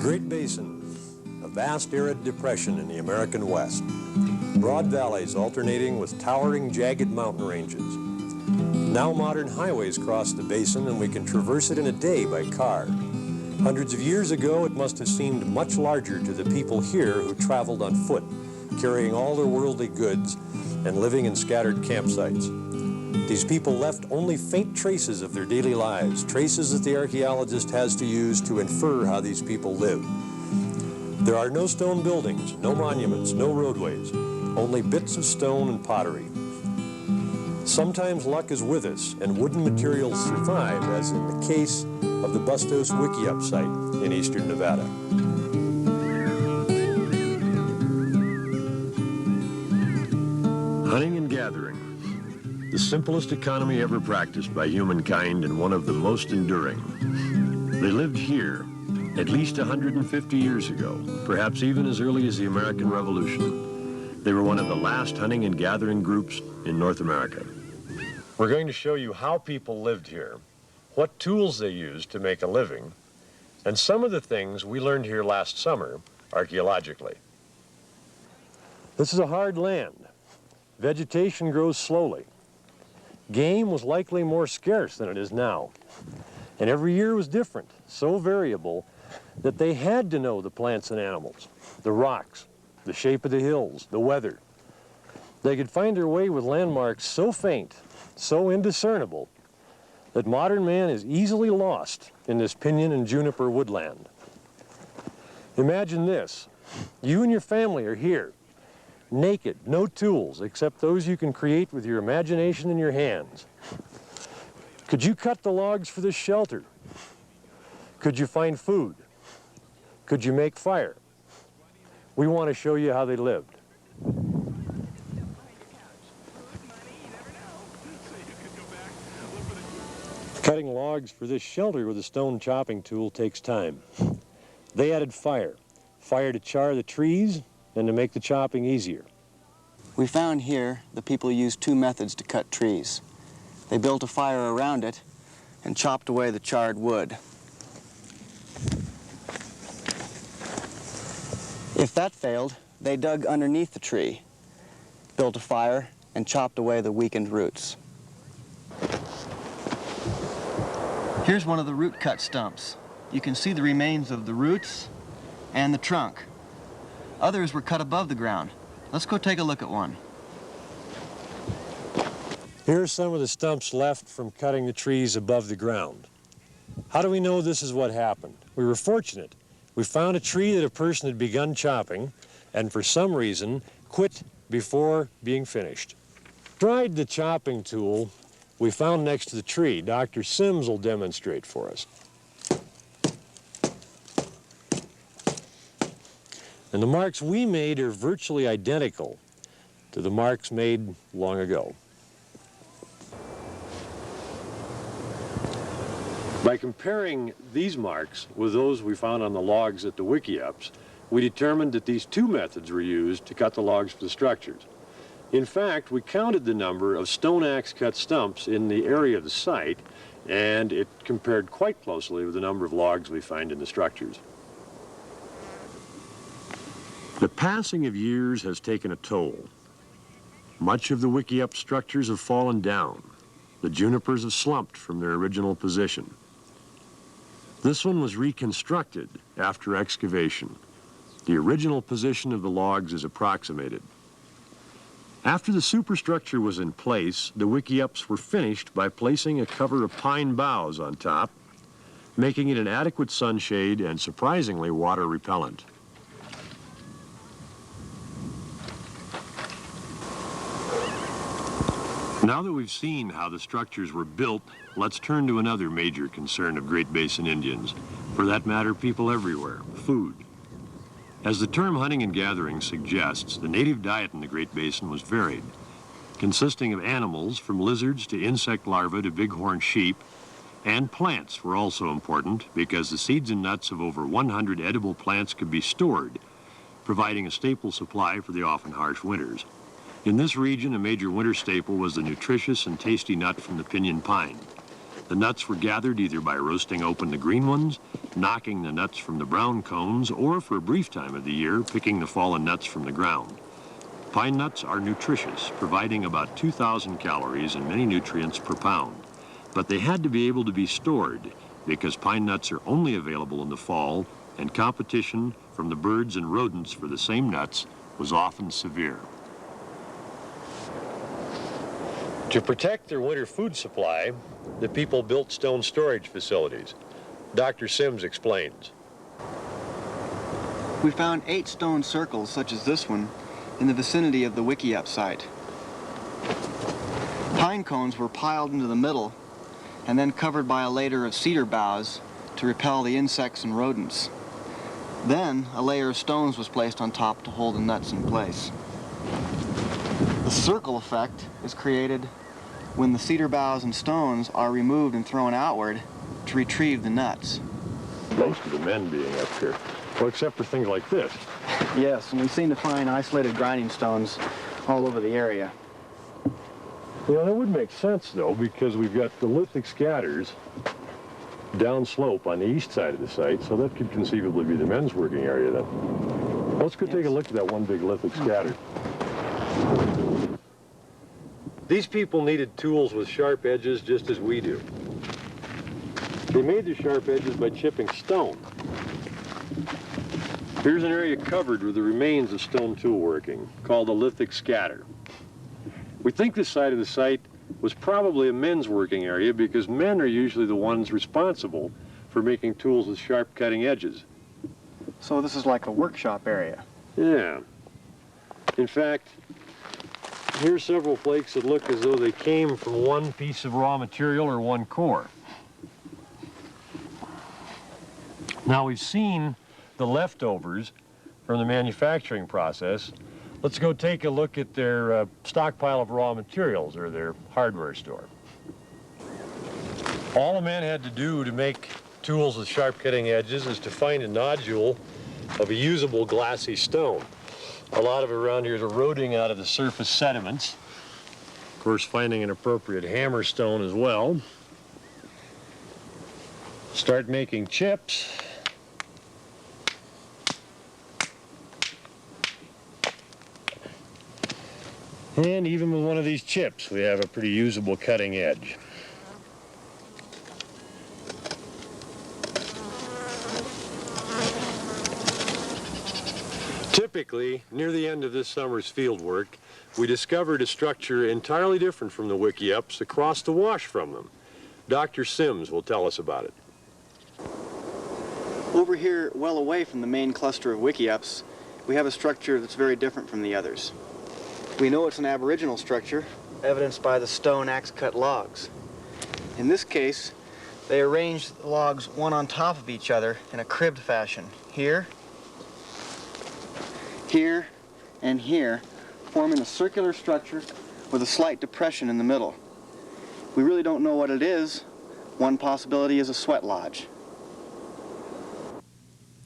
Great Basin, a vast arid depression in the American West. Broad valleys alternating with towering, jagged mountain ranges. Now modern highways cross the basin and we can traverse it in a day by car. Hundreds of years ago, it must have seemed much larger to the people here who traveled on foot, carrying all their worldly goods and living in scattered campsites. These people left only faint traces of their daily lives, traces that the archaeologist has to use to infer how these people lived. There are no stone buildings, no monuments, no roadways, only bits of stone and pottery. Sometimes luck is with us and wooden materials survive, as in the case of the Bustos Wickiup site in eastern Nevada. Hunting and gathering, the simplest economy ever practiced by humankind and one of the most enduring. They lived here at least 150 years ago, perhaps even as early as the American Revolution. They were one of the last hunting and gathering groups in North America. We're going to show you how people lived here, what tools they used to make a living, and some of the things we learned here last summer archaeologically. This is a hard land. Vegetation grows slowly. Game was likely more scarce than it is now. And every year was different, so variable that they had to know the plants and animals, the rocks, the shape of the hills, the weather. They could find their way with landmarks so faint, so indiscernible, that modern man is easily lost in this pinyon and juniper woodland. Imagine this. You and your family are here, naked, no tools except those you can create with your imagination and your hands. Could you cut the logs for this shelter? Could you find food? Could you make fire? We want to show you how they lived. Cutting logs for this shelter with a stone chopping tool takes time. They added fire to char the trees and to make the chopping easier. We found here the people used two methods to cut trees. They built a fire around it and chopped away the charred wood. If that failed, they dug underneath the tree, built a fire, and chopped away the weakened roots. Here's one of the root cut stumps. You can see the remains of the roots and the trunk. Others were cut above the ground. Let's go take a look at one. Here's some of the stumps left from cutting the trees above the ground. How do we know this is what happened? We were fortunate. We found a tree that a person had begun chopping and for some reason quit before being finished. Tried the chopping tool we found next to the tree. Dr. Sims will demonstrate for us. And the marks we made are virtually identical to the marks made long ago. By comparing these marks with those we found on the logs at the Wickiups, we determined that these two methods were used to cut the logs for the structures. In fact, we counted the number of stone axe cut stumps in the area of the site, and it compared quite closely with the number of logs we find in the structures. The passing of years has taken a toll. Much of the Wickiup structures have fallen down. The junipers have slumped from their original position. This one was reconstructed after excavation. The original position of the logs is approximated. After the superstructure was in place, the Wickiups were finished by placing a cover of pine boughs on top, making it an adequate sunshade and surprisingly water repellent. Now that we've seen how the structures were built, let's turn to another major concern of Great Basin Indians. For that matter, people everywhere: food. As the term hunting and gathering suggests, the native diet in the Great Basin was varied, consisting of animals from lizards to insect larvae to bighorn sheep, and plants were also important because the seeds and nuts of over 100 edible plants could be stored, providing a staple supply for the often harsh winters. In this region, a major winter staple was the nutritious and tasty nut from the pinyon pine. The The nuts were gathered either by roasting open the green ones, knocking the nuts from the brown cones, or for a brief time of the year, picking the fallen nuts from the ground. Pine nuts are nutritious, providing about 2,000 calories and many nutrients per pound. But they had to be able to be stored because pine nuts are only available in the fall, and competition from the birds and rodents for the same nuts was often severe. To protect their winter food supply, the people built stone storage facilities. Dr. Sims explains. We found 8 stone circles, such as this one, in the vicinity of the Wickiup site. Pine cones were piled into the middle and then covered by a layer of cedar boughs to repel the insects and rodents. Then a layer of stones was placed on top to hold the nuts in place. The circle effect is created when the cedar boughs and stones are removed and thrown outward to retrieve the nuts. Most of the men being up here, well, except for things like this. Yes, and we seem to find isolated grinding stones all over the area. Well, that would make sense, though, because we've got the lithic scatters downslope on the east side of the site, so that could conceivably be the men's working area then. Let's go take a look at that one big lithic scatter. These people needed tools with sharp edges just as we do. They made the sharp edges by chipping stone. Here's an area covered with the remains of stone tool working, called a lithic scatter. We think this side of the site was probably a men's working area because men are usually the ones responsible for making tools with sharp cutting edges. So this is like a workshop area? Yeah. In fact, here's several flakes that look as though they came from one piece of raw material or one core. Now we've seen the leftovers from the manufacturing process. Let's go take a look at their stockpile of raw materials, or their hardware store. All a man had to do to make tools with sharp cutting edges is to find a nodule of a usable glassy stone. A lot of it around here is eroding out of the surface sediments. Of course, finding an appropriate hammer stone as well. Start making chips. And even with one of these chips, we have a pretty usable cutting edge. Typically, near the end of this summer's field work, we discovered a structure entirely different from the Wickiups across the wash from them. Dr. Sims will tell us about it. Over here, well away from the main cluster of Wickiups, we have a structure that's very different from the others. We know it's an aboriginal structure, evidenced by the stone axe-cut logs. In this case, they arranged the logs one on top of each other in a cribbed fashion. Here, here, and here, forming a circular structure with a slight depression in the middle. We really don't know what it is. One possibility is a sweat lodge.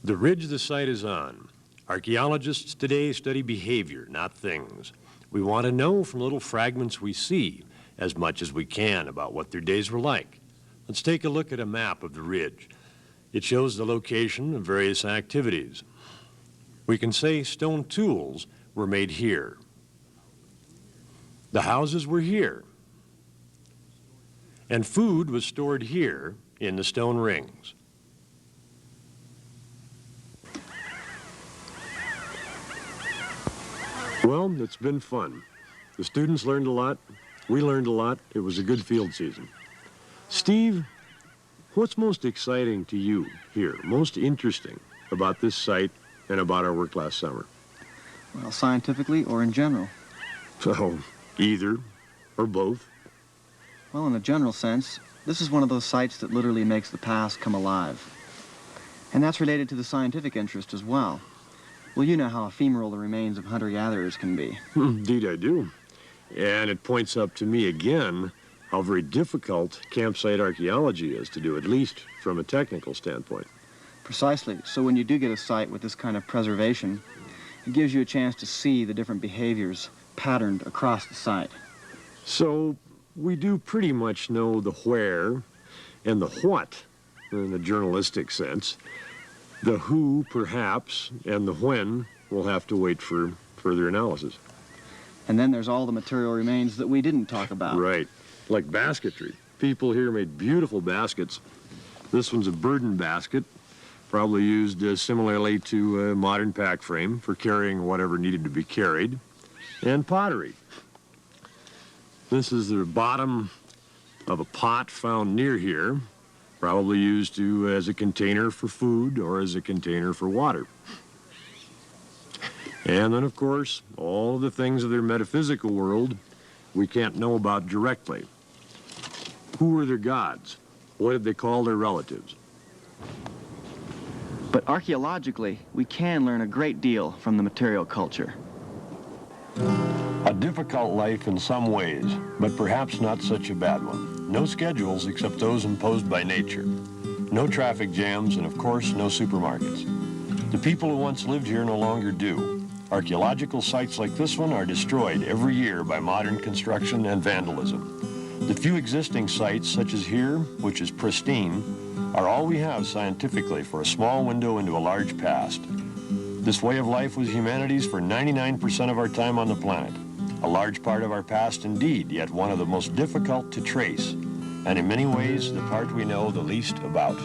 The ridge the site is on. Archaeologists today study behavior, not things. We want to know from little fragments we see as much as we can about what their days were like. Let's take a look at a map of the ridge. It shows the location of various activities. We can say stone tools were made here. The houses were here. And food was stored here in the stone rings. Well, it's been fun. The students learned a lot. We learned a lot. It was a good field season. Steve, what's most exciting to you here, most interesting about this site and about our work last summer? Well, scientifically or in general? So, either or both. Well, in a general sense, this is one of those sites that literally makes the past come alive. And that's related to the scientific interest as well. Well, you know how ephemeral the remains of hunter-gatherers can be. Indeed I do. And it points up to me again how very difficult campsite archaeology is to do, at least from a technical standpoint. Precisely. So when you do get a site with this kind of preservation, it gives you a chance to see the different behaviors patterned across the site. So we do pretty much know the where and the what, in the journalistic sense. The who, perhaps, and the when will have to wait for further analysis. And then there's all the material remains that we didn't talk about. Right, like basketry. People here made beautiful baskets. This one's a burden basket, probably used similarly to a modern pack frame for carrying whatever needed to be carried. And pottery. This is the bottom of a pot found near here, probably used as a container for food or as a container for water. And then, of course, all the things of their metaphysical world we can't know about directly. Who were their gods? What did they call their relatives? But archaeologically, we can learn a great deal from the material culture. A difficult life in some ways, but perhaps not such a bad one. No schedules except those imposed by nature. No traffic jams, and of course, no supermarkets. The people who once lived here no longer do. Archaeological sites like this one are destroyed every year by modern construction and vandalism. The few existing sites, such as here, which is pristine, are all we have scientifically for a small window into a large past. This way of life was humanity's for 99% of our time on the planet. A large part of our past indeed, yet one of the most difficult to trace, and in many ways the part we know the least about.